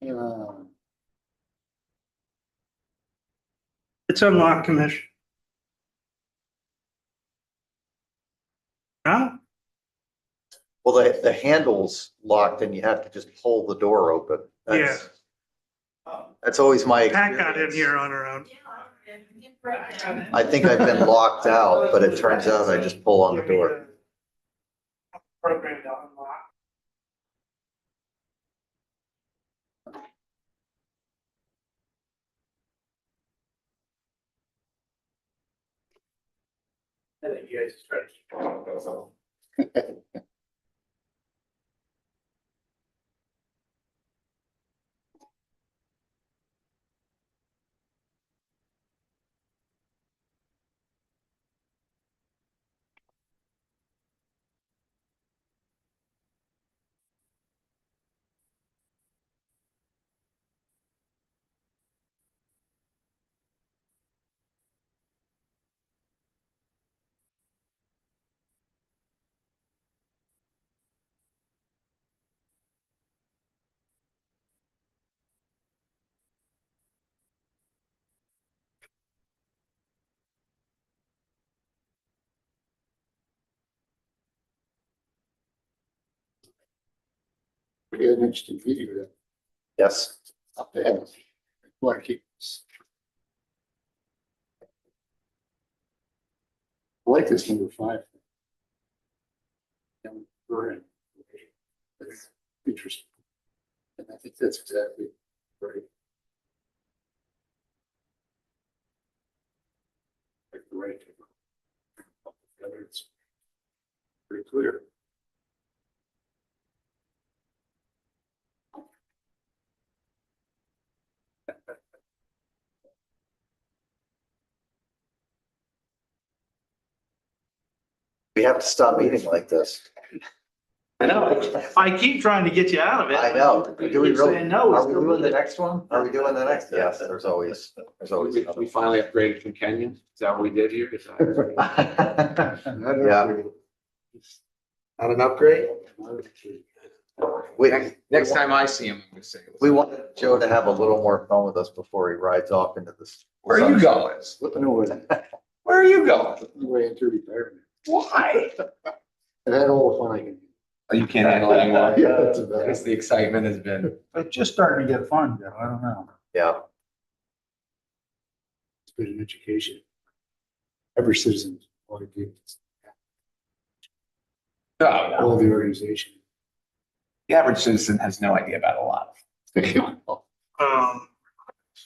Uh, It's unlocked, Commissioner. Huh? Well, the handle's locked and you have to just pull the door open. That's always my Pat experience. got in here on her own. I think I've been locked out, but it turns out I just pull on the door. Program to unlock. I think you guys try to keep. we had an interesting video that Yes. up ahead. Like it's. I like this number 5. Yeah, right. It's interesting. And I think that's exactly right. Like the right. It's pretty clear. We have to stop eating like this. I know. I keep trying to get you out of it. I know. Do we Keep really? saying no. Are we doing the next one? Are we doing the next? Yes, there's always another. We finally upgraded from Kenyon. Is that what we did here? Yeah. Not an upgrade? We, Next time I see him, I'm gonna say. we wanted Joe to have a little more fun with us before he rides off into this. Where are you going? Slipping away, Where are you going? slipping away into retirement. Why? And had all the fun I can. Oh, you can't handle it anymore? Yeah, that's about it. Because the excitement has been. It's just starting to get fun, Joe. I don't know. Yeah. It's been an education. Every citizen, all the organization. The average citizen has no idea about a lot.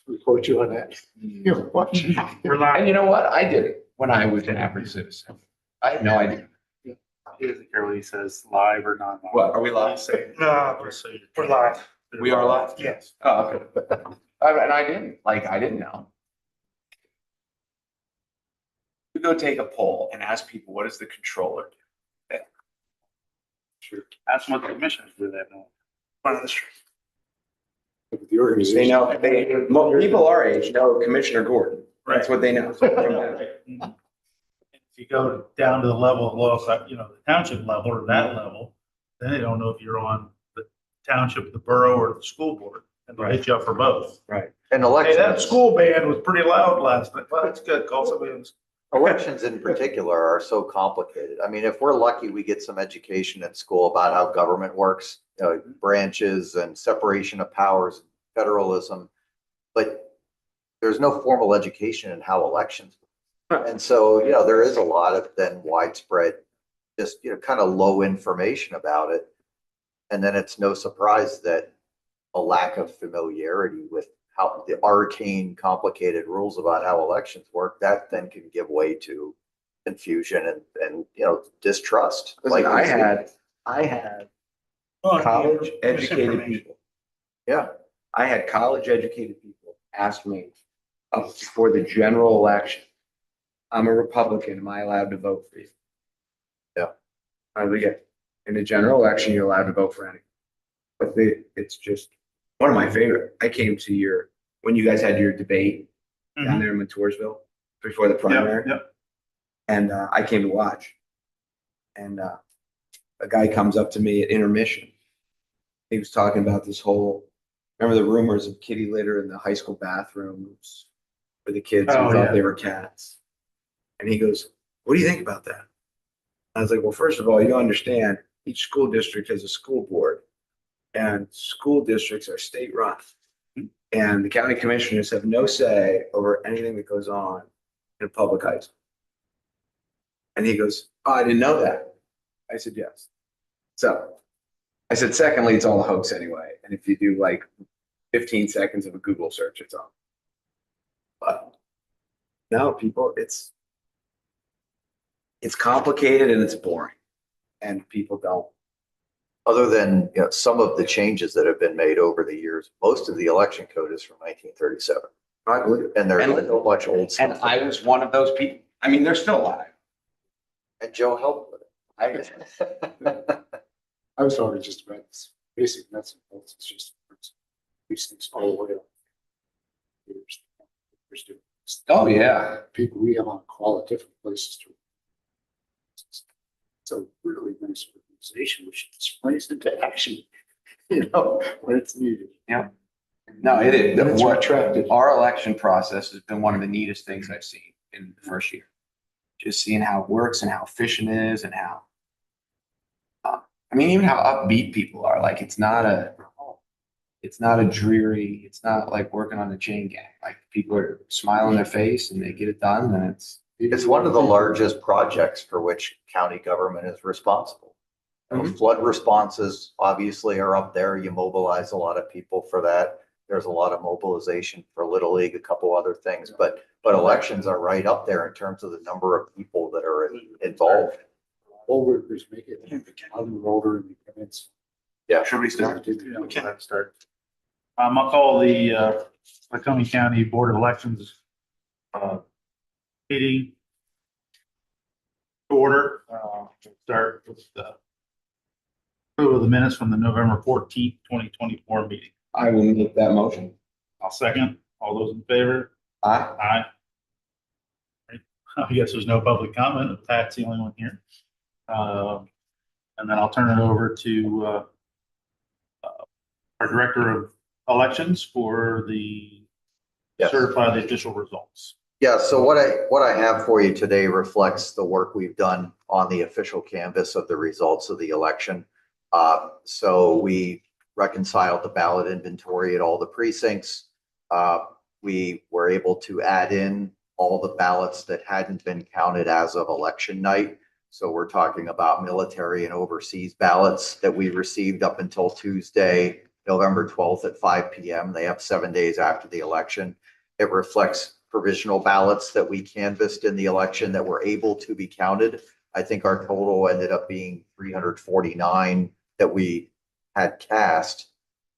We quote you on that. You're watching. And you know what? I did it when I was an average citizen. I had no idea. He doesn't care what he says, live or not. What, are we live? No, we're live. We are live? Yes. Oh, okay. And I didn't know. You go take a poll and ask people, what does the controller do? Sure. That's what the commissioners do that now. One of the streets. The They organization. know, people our age know Commissioner Gordon. That's what they know. If you go down to the level of law, the township level or that level, then they don't know if you're on the township, the borough, or the school board. And they'll hit you up for both. And Hey, that elections, school band was pretty loud last night. Well, that's good. Call somebody else. elections in particular are so complicated. I mean, if we're lucky, we get some education at school about how government works, branches and separation of powers, federalism. But there's no formal education in how elections work. And so, there is a lot of then widespread, just, kind of low information about it. And then it's no surprise that a lack of familiarity with how the arcane, complicated rules about how elections work, that then can give way to confusion and distrust. Listen, we see. I had Oh, college educated misinformation. people. Yeah, I had college educated people ask me for the general election. I'm a Republican. Am I allowed to vote for you? Yeah. In the general election, you're allowed to vote for anyone. But it's just one of my favorite. I came to when you guys had your debate down there in Montoursville before the primary. Yep. And I came to watch. And a guy comes up to me at intermission. He was talking about this whole remember the rumors of kitty litter in the high school bathrooms for the kids who Oh, thought yeah. they were cats. And he goes, what do you think about that? I was like, well, first of all, you don't understand, each school district has a school board and school districts are state run. And the county commissioners have no say over anything that goes on in a public high school. And he goes, oh, I didn't know that. I said, yes. So I said, secondly, it's all a hoax anyway. And if you do like 15 seconds of a Google search, it's on. But no, people, it's complicated and it's boring. And people don't. Other than, some of the changes that have been made over the years, most of the election code is from 1937. I believe it. And there's And- so much old And stuff. I was one of those people. I mean, they're still alive. And Joe helped with it. I was talking just about this basic nuts and bolts. It's just these things all the way up. There's different- Oh, yeah. People we have on call at different places to. So really nice organization, which displays into action, when it's needed. No, it is. And it's What retracted. our election process has been one of the neatest things I've seen in the first year. Just seeing how it works and how efficient it is and how, I mean, even how upbeat people are. Like, it's not a dreary, it's not like working on the chain gang. Like, people are smiling their face and they get it done and It's one of the largest projects for which county government is responsible. Flood responses obviously are up there. You mobilize a lot of people for that. There's a lot of mobilization for Little League, a couple other things, but elections are right up there in terms of the number of people that are involved. Poll workers make it on the roller and it's. should we start? Okay, let's start. I'll call the Lycoming County Board of Elections meeting to order. We'll start with the approval of the minutes from the November 14th, 2024 meeting. I will make that motion. I'll second. All those in favor? Aye. Aye. I guess there's no public comment. Pat's the only one here. And then I'll turn it over to our Director of Elections for the Yes. certify the official results. Yeah, so what I have for you today reflects the work we've done on the official canvas of the results of the election. So we reconciled the ballot inventory at all the precincts. We were able to add in all the ballots that hadn't been counted as of election night. So we're talking about military and overseas ballots that we received up until Tuesday, November 12th at 5 p.m. They have 7 days after the election. It reflects provisional ballots that we canvassed in the election that were able to be counted. I think our total ended up being 349 that we had cast,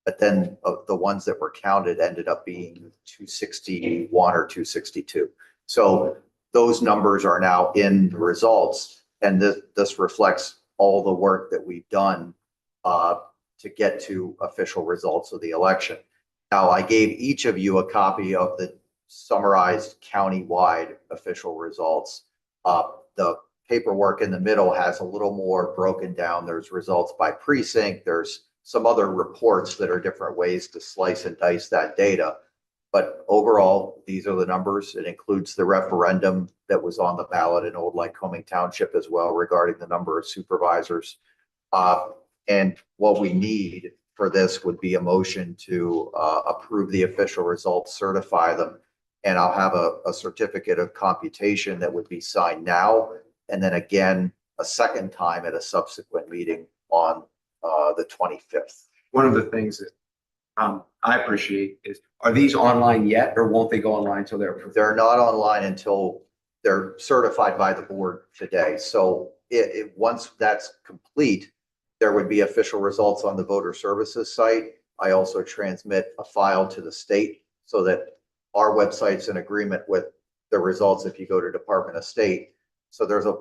but then the ones that were counted ended up being 261 or 262. So those numbers are now in the results, and this reflects all the work that we've done to get to official results of the election. Now, I gave each of you a copy of the summarized county-wide official results. The paperwork in the middle has a little more broken down. There's results by precinct. There's some other reports that are different ways to slice and dice that data. But overall, these are the numbers. It includes the referendum that was on the ballot in Old Lycoming Township as well regarding the number of supervisors. And what we need for this would be a motion to approve the official results, certify them, and I'll have a certificate of computation that would be signed now, and then again, a second time at a subsequent meeting on the 25th. One of the things that I appreciate is, are these online yet or won't they go online until they're approved? They're not online until they're certified by the board today. So once that's complete, there would be official results on the voter services site. I also transmit a file to the state so that our website's in agreement with the results if you go to Department of State. So there's a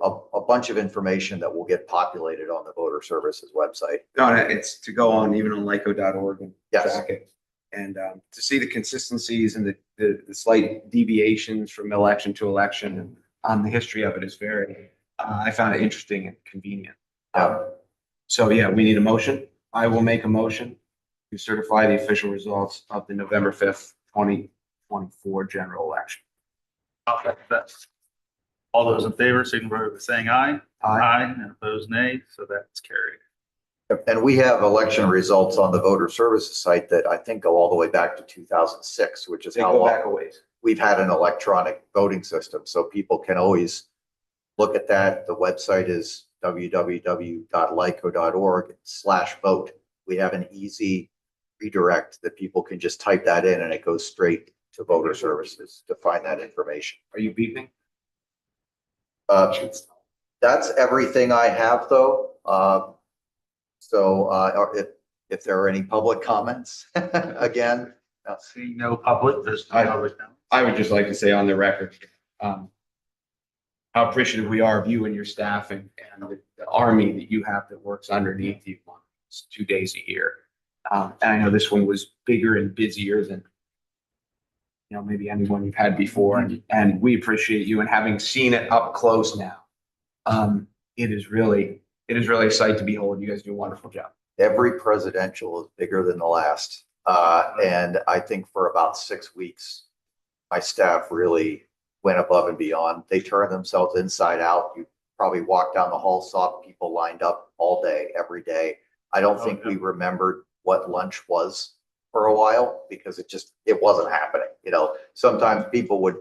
bunch of information that will get populated on the voter services website. No, it's to go on even on lyco.org and Yes. track it. And to see the consistencies and the slight deviations from election to election and on the history of it is very, I found it interesting and convenient. So yeah, we need a motion. I will make a motion to certify the official results of the November 5th, 2024 general election. I'll second that. All those in favor, signify by saying aye. Aye. And opposed, nay. So that's carried. And we have election results on the voter services site that I think go all the way back to 2006, which is They how go long back a ways. we've had an electronic voting system. So people can always look at that. The website is www.lyco.org/vote. We have an easy redirect that people can just type that in and it goes straight to voter services to find that information. Are you beeping? That's everything I have though. If there are any public comments, again, Seeing no public, there's no public now. I would just like to say on the record, how appreciative we are of you and your staff and the army that you have that works underneath you on 2 days a year. And I know this one was bigger and busier than, maybe anyone you've had before. And we appreciate you, and having seen it up close now, it is really a sight to behold. You guys do a wonderful job. every presidential is bigger than the last. And I think for about 6 weeks, my staff really went above and beyond. They turned themselves inside out. You probably walked down the hall, saw people lined up all day, every day. I don't think we remembered what lunch was for a while because it wasn't happening. Sometimes people would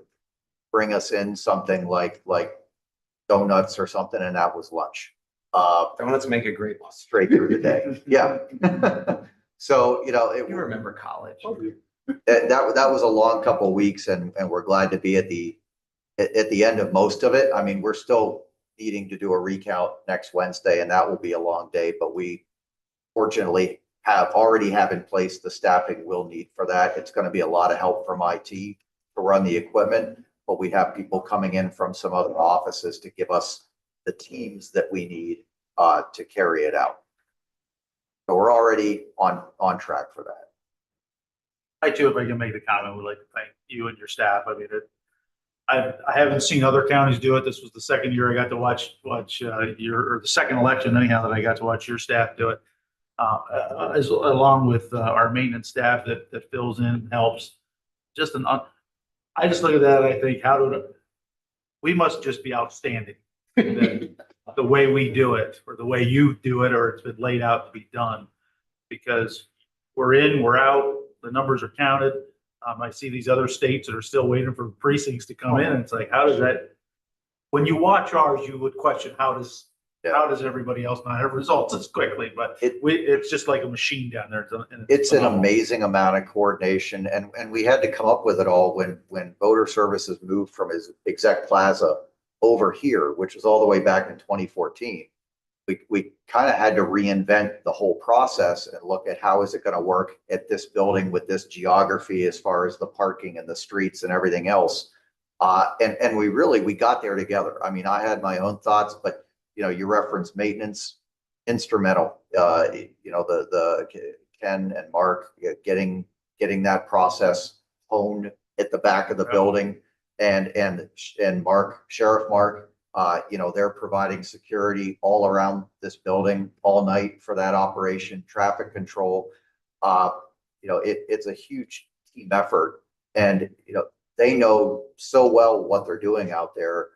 bring us in something like donuts or something, and that was lunch. Donuts make a great lunch. Straight through the day. Yeah. So, You remember college. that was a long couple of weeks, and we're glad to be at the end of most of it. I mean, we're still needing to do a recount next Wednesday, and that will be a long day, but we fortunately already have in place the staffing we'll need for that. It's going to be a lot of help from IT to run the equipment, but we have people coming in from some other offices to give us the teams that we need to carry it out. So we're already on track for that. I too, if I can make the comment, would like to thank you and your staff. I mean, I haven't seen other counties do it. This was the second year I got to watch the second election anyhow that I got to watch your staff do it. Along with our maintenance staff that fills in and helps. I just look at that, I think, we must just be outstanding. The way we do it, or the way you do it, or it's been laid out to be done, because we're in, we're out, the numbers are counted. I see these other states that are still waiting for precincts to come in, and it's like, how does that? When you watch ours, you would question how does everybody else not have results as quickly? But it's just like a machine down there. It's an amazing amount of coordination, and we had to come up with it all when voter services moved from his exec plaza over here, which was all the way back in 2014. We kind of had to reinvent the whole process and look at how is it going to work at this building with this geography as far as the parking and the streets and everything else. And we got there together. I mean, I had my own thoughts, but you referenced maintenance, instrumental. The Ken and Mark getting that process honed at the back of the building, and Mark, Sheriff Mark, they're providing security all around this building all night for that operation, traffic control. It's a huge team effort, and they know so well what they're doing out there.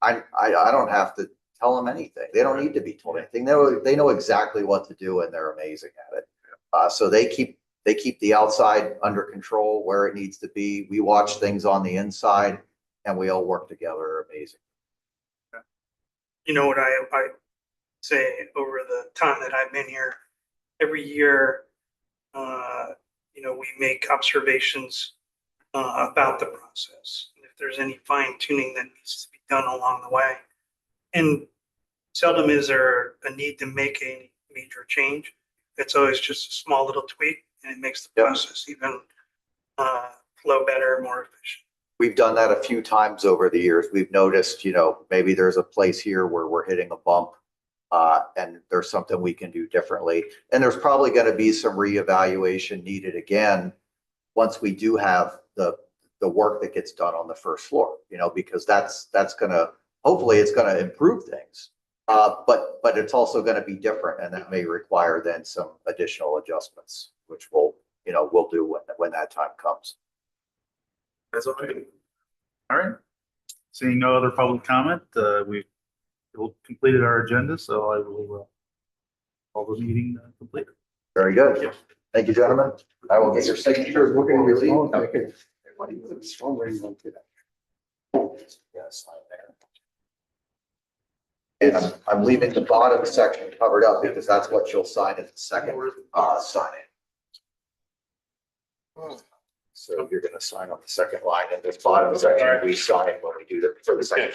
I don't have to tell them anything. They don't need to be told anything. They know exactly what to do, and they're amazing at it. So they keep the outside under control where it needs to be. We watch things on the inside, and we all work together. Amazing. What I say over the time that I've been here, every year, we make observations about the process. And if there's any fine tuning that needs to be done along the way, and seldom is there a need to make a major change. It's always just a small little tweak, and it makes the process even flow better, more efficient. We've done that a few times over the years. We've noticed, maybe there's a place here where we're hitting a bump, and there's something we can do differently. And there's probably going to be some reevaluation needed again once we do have the work that gets done on the first floor, because that's going to, hopefully it's going to improve things. But it's also gonna be different, and that may require then some additional adjustments, which we'll do when that time comes. That's all right. All right. Seeing no other public comment, we've completed our agenda, so I will call the meeting complete. Very good. Thank you, gentlemen. I will get your signatures before we leave. Yes, I'm there. And I'm leaving the bottom section covered up because that's what you'll sign in the second, signing. So you're gonna sign on the second line, and this bottom section we sign when we do for the second.